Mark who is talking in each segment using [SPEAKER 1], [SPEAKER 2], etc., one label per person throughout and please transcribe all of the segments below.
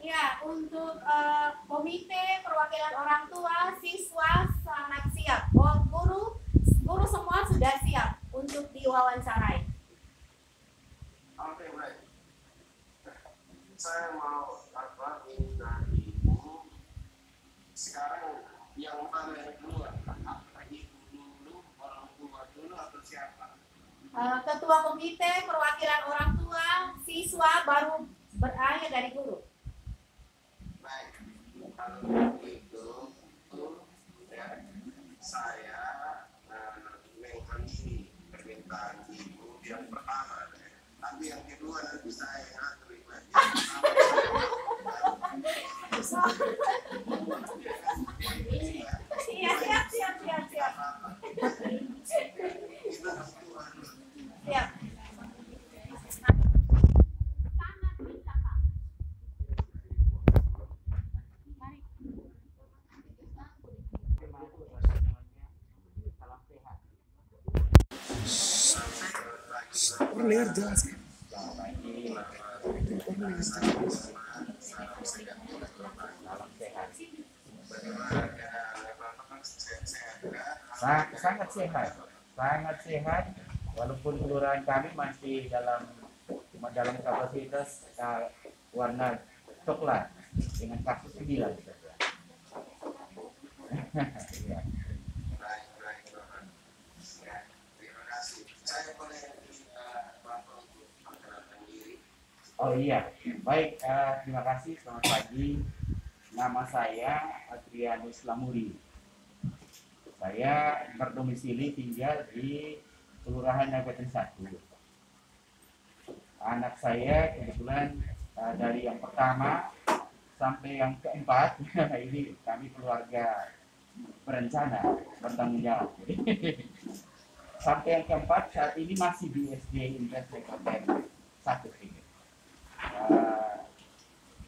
[SPEAKER 1] Ya, untuk komite perwakilan orang tua, siswa sangat siap. Guru semua sudah siap untuk diwawancarai.
[SPEAKER 2] Oke, baik. Saya mau minta ibu sekarang yang mana yang keluar? Apa ibu dulu, orang tua dulu, atau siapa?
[SPEAKER 1] Ketua komite perwakilan orang tua, siswa baru berakhir dari guru.
[SPEAKER 2] Baik, kalau begitu ya, saya menghadiri permintaan ibu yang pertama, tapi yang kedua nanti saya yang atur.
[SPEAKER 1] Iya, siap. Siap.
[SPEAKER 3] Lihat jelas kan?
[SPEAKER 4] Sangat sehat, walaupun kelurahan kami masih dalam kapasitas warna coklat dengan kasus 9 saja. Ya. Oh iya, baik, terima kasih, selamat pagi. Nama saya Adrianus Lamuri. Saya berdomisili tinggal di Kelurahan Nagatan 1. Anak saya kebetulan dari yang pertama sampai yang keempat, ini kami keluarga berencana, bertanggung jawab. Sampai yang keempat saat ini masih di SD Invest Nagatan 1 ini.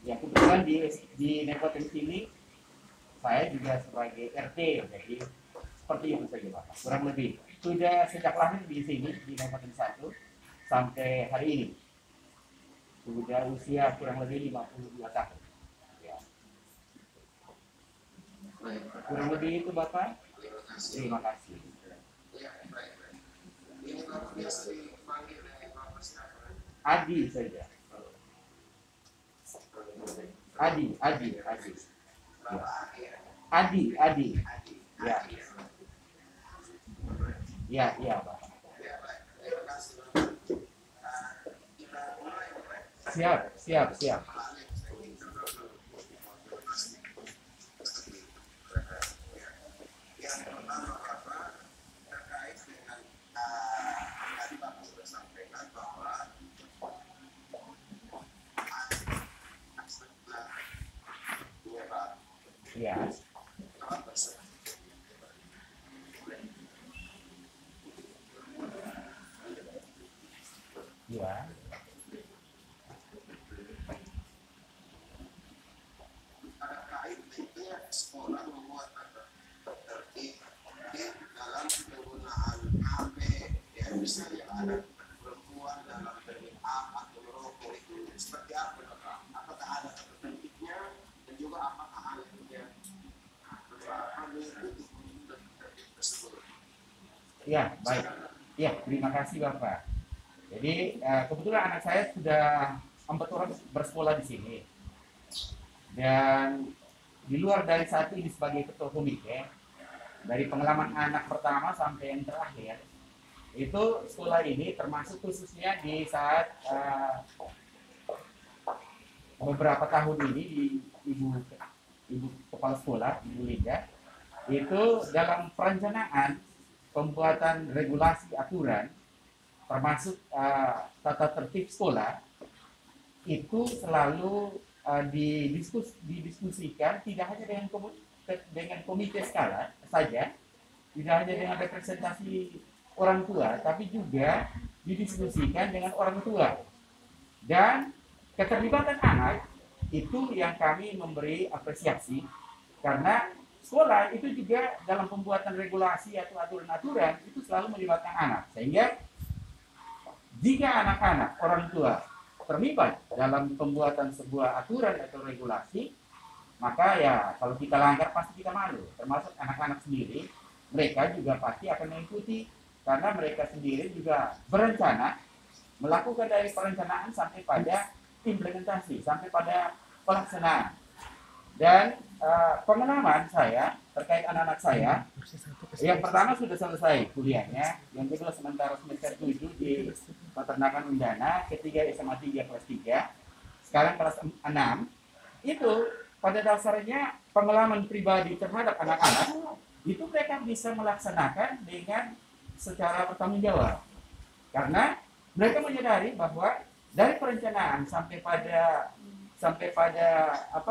[SPEAKER 4] Ya kebetulan di Nagatan sini saya juga sebagai RT, jadi seperti itu saja Pak. Kurang lebih sudah sejak lahir di sini di Nagatan 1 sampai hari ini. Sudah usia kurang lebih 52 tahun. Ya. Kurang lebih itu Bapak. Terima kasih. Adi saja. Adi. Ya. Ya, Pak. Siap. Ya. Ya.
[SPEAKER 2] Sekolah membuat tertib dalam penggunaan HP, ya misalnya ada perempuan dalam teknik apa atau merokok itu seperti apa Bapak? Apakah ada tertibnya dan juga apakah ada mengikuti tertib tersebut?
[SPEAKER 4] Ya, baik. Ya, terima kasih Bapak. Jadi kebetulan anak saya sudah 4 orang bersekolah di sini. Dan di luar dari satu ini sebagai ketua komite, dari pengalaman anak pertama sampai yang terakhir, itu sekolah ini termasuk khususnya di saat beberapa tahun ini di ibu kepala sekolah, Ibu Linda, itu dalam perencanaan pembuatan regulasi aturan termasuk tata tertib sekolah itu selalu didiskusikan tidak hanya dengan komite skala saja, tidak hanya dengan representasi orang tua, tapi juga didiskusikan dengan orang tua. Dan keterlibatan anak itu yang kami memberi apresiasi, karena sekolah itu juga dalam pembuatan regulasi atau aturan-aturan itu selalu melibatkan anak, sehingga jika anak-anak orang tua terlibat dalam pembuatan sebuah aturan atau regulasi, maka ya kalau kita langgar pasti kita malu, termasuk anak-anak sendiri. Mereka juga pasti akan mengikuti karena mereka sendiri juga berencana melakukan dari perencanaan sampai pada implementasi, sampai pada pelaksanaan. Dan pengalaman saya terkait anak-anak saya, yang pertama sudah selesai kuliahnya, yang kedua sementara semester 7 di Peternakan Undana, ketiga SMA 3 kelas 3, sekarang kelas 6. Itu pada dasarnya pengalaman pribadi terhadap anak-anak, itu mereka bisa melaksanakan dengan secara bertanggung jawab. Karena mereka menyadari bahwa dari perencanaan sampai pada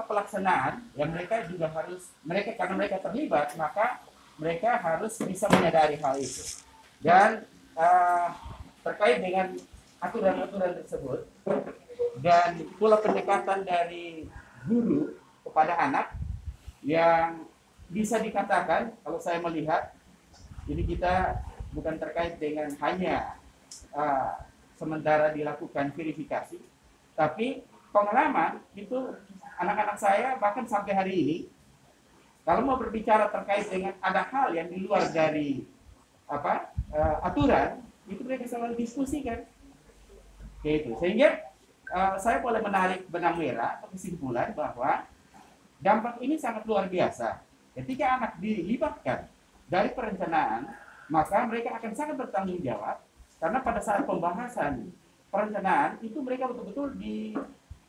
[SPEAKER 4] pelaksanaan, yang mereka juga harus, karena mereka terlibat, maka mereka harus bisa menyadari hal itu. Dan terkait dengan aturan-aturan tersebut dan pula pendekatan dari guru kepada anak, yang bisa dikatakan kalau saya melihat ini kita bukan terkait dengan hanya sementara dilakukan verifikasi, tapi pengalaman itu anak-anak saya bahkan sampai hari ini kalau mau berbicara terkait dengan ada hal yang di luar dari aturan, itu mereka selalu diskusikan gitu. Sehingga saya boleh menarik benang merah atau kesimpulan bahwa dampak ini sangat luar biasa. Ketika anak dilibatkan dari perencanaan, maka mereka akan sangat bertanggung jawab, karena pada saat pembahasan perencanaan itu mereka betul-betul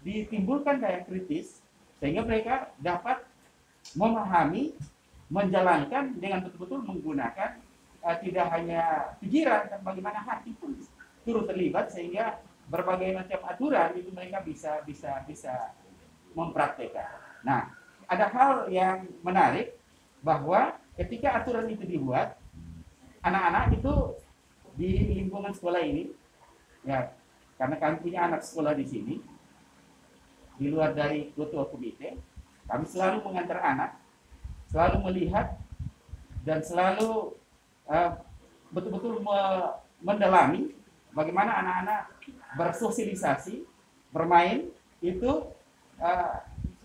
[SPEAKER 4] ditimbulkan daya kritis, sehingga mereka dapat memahami, menjalankan dengan betul-betul menggunakan tidak hanya pikiran, dan bagaimana hati pun turut terlibat, sehingga berbagai macam aturan itu mereka bisa mempraktekkan. Nah, ada hal yang menarik bahwa ketika aturan itu dibuat, anak-anak itu di lingkungan sekolah ini, ya karena kami punya anak sekolah di sini, di luar dari ketua komite, kami selalu mengantar anak, selalu melihat dan selalu betul-betul mendalami bagaimana anak-anak bersosialisasi, bermain. Itu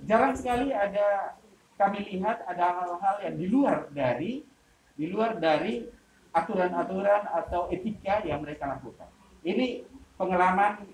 [SPEAKER 4] jarang sekali kami lihat ada hal-hal yang di luar dari aturan-aturan atau etika yang mereka lakukan. Ini pengalaman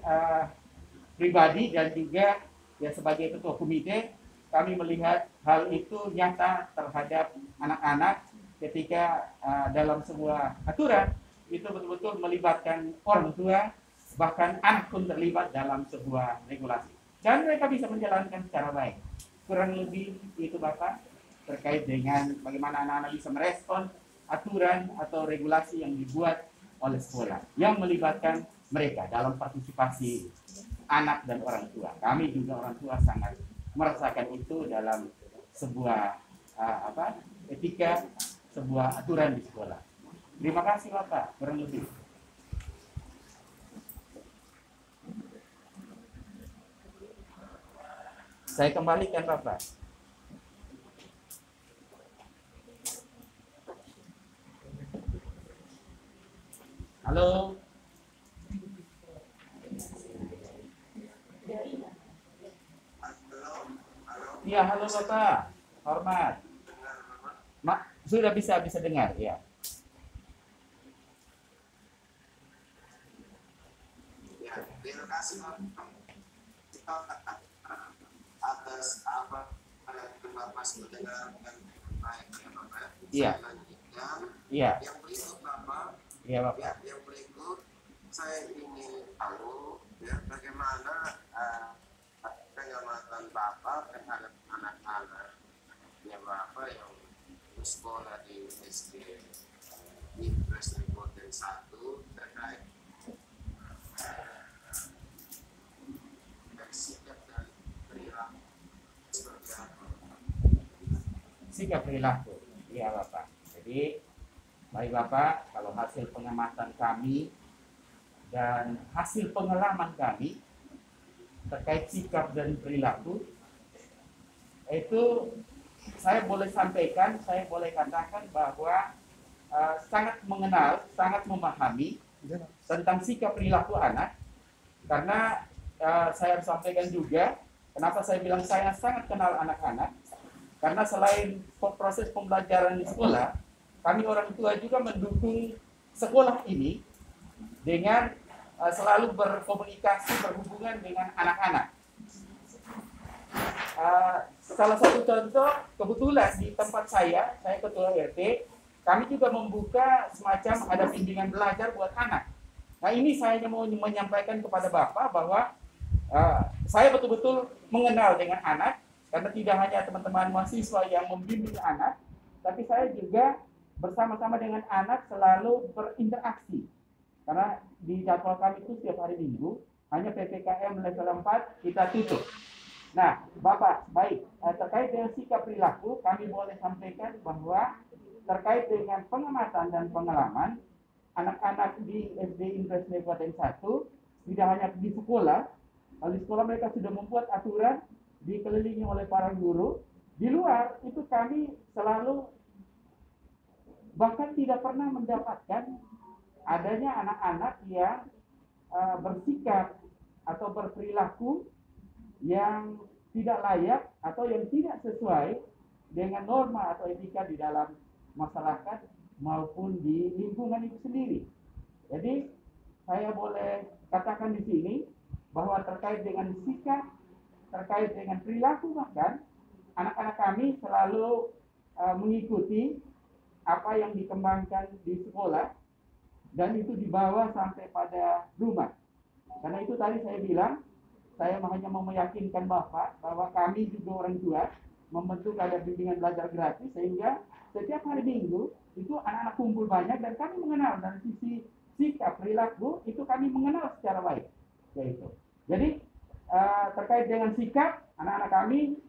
[SPEAKER 4] pribadi, dan juga ya sebagai ketua komite kami melihat hal itu nyata terhadap anak-anak ketika dalam sebuah aturan itu betul-betul melibatkan orang tua, bahkan anak pun terlibat dalam sebuah regulasi, dan mereka bisa menjalankan secara baik. Kurang lebih itu Bapak terkait dengan bagaimana anak-anak bisa merespon aturan atau regulasi yang dibuat oleh sekolah yang melibatkan mereka dalam partisipasi anak dan orang tua. Kami juga orang tua sangat merasakan itu dalam sebuah etika, sebuah aturan di sekolah. Terima kasih Bapak, kurang lebih. Saya kembalikan Bapak. Halo. Iya, halo Bapak. Hormat. Sudah bisa dengar ya.
[SPEAKER 2] Ya, terima kasih atas apa yang Bapak mendengar dan baik ya Bapak.
[SPEAKER 4] Iya. Iya.
[SPEAKER 2] Yang berikut Bapak.
[SPEAKER 4] Iya Bapak.
[SPEAKER 2] Ya, yang berikut saya ingin tahu ya bagaimana pengamatan Bapak terhadap anak-anak ya Bapak yang bersekolah di SD di Presiden Boten 1 terkait sikap dan perilaku seperti apa?
[SPEAKER 4] Sikap perilaku, iya Bapak. Jadi, baik Bapak, kalau hasil pengamatan kami dan hasil pengalaman kami terkait sikap dan perilaku, itu saya boleh sampaikan, saya boleh katakan bahwa sangat mengenal, sangat memahami tentang sikap perilaku anak, karena saya harus sampaikan juga kenapa saya bilang saya sangat kenal anak-anak, karena selain proses pembelajaran di sekolah, kami orang tua juga mendukung sekolah ini dengan selalu berkomunikasi, berhubungan dengan anak-anak. Salah satu contoh, kebetulan di tempat saya ketua RT, kami juga membuka semacam ada bimbingan belajar buat anak. Nah ini saya hanya mau menyampaikan kepada Bapak bahwa saya betul-betul mengenal dengan anak, karena tidak hanya teman-teman mahasiswa yang membimbing anak, tapi saya juga bersama-sama dengan anak selalu berinteraksi. Karena di jadwal kami itu setiap hari Minggu, hanya PPKM level 4 kita tutup. Nah, Bapak, baik, terkait dengan sikap perilaku, kami boleh sampaikan bahwa terkait dengan pengamatan dan pengalaman, anak-anak di SD Impres Kabupaten 1, tidak hanya di sekolah, di sekolah mereka sudah membuat aturan, dikelilingi oleh para guru. Di luar, itu kami selalu, bahkan tidak pernah mendapatkan adanya anak-anak yang bersikap atau berperilaku yang tidak layak atau yang tidak sesuai dengan norma atau etika di dalam masyarakat maupun di lingkungan itu sendiri. Jadi saya boleh katakan di sini bahwa terkait dengan sikap, terkait dengan perilaku, bahkan anak-anak kami selalu mengikuti apa yang dikembangkan di sekolah dan itu dibawa sampai pada rumah. Karena itu tadi saya bilang, saya hanya mau meyakinkan Bapak bahwa kami juga orang tua membentuk ada bimbingan belajar gratis, sehingga setiap hari Minggu itu anak-anak kumpul banyak dan kami mengenal dari sisi sikap perilaku itu kami mengenal secara baik. Yaitu. Jadi terkait dengan sikap anak-anak kami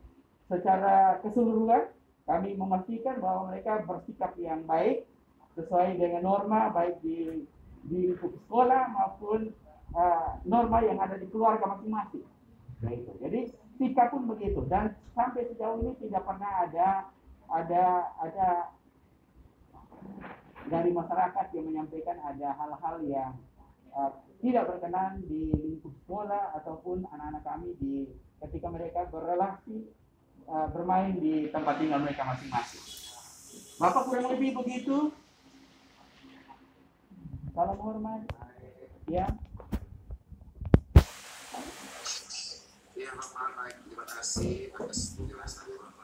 [SPEAKER 4] secara keseluruhan kami memastikan bahwa mereka bersikap yang baik sesuai dengan norma baik di lingkup sekolah maupun norma yang ada di keluarga masing-masing. Yaitu. Jadi sikap pun begitu, dan sampai sejauh ini tidak pernah ada dari masyarakat yang menyampaikan ada hal-hal yang tidak berkenan di lingkup sekolah ataupun anak-anak kami ketika mereka berrelasi bermain di tempat tinggal mereka masing-masing. Bapak kurang lebih begitu. Salam hormat. Ya.
[SPEAKER 2] Ya, Bapak, baik, terima kasih atas penjelasan Bapak.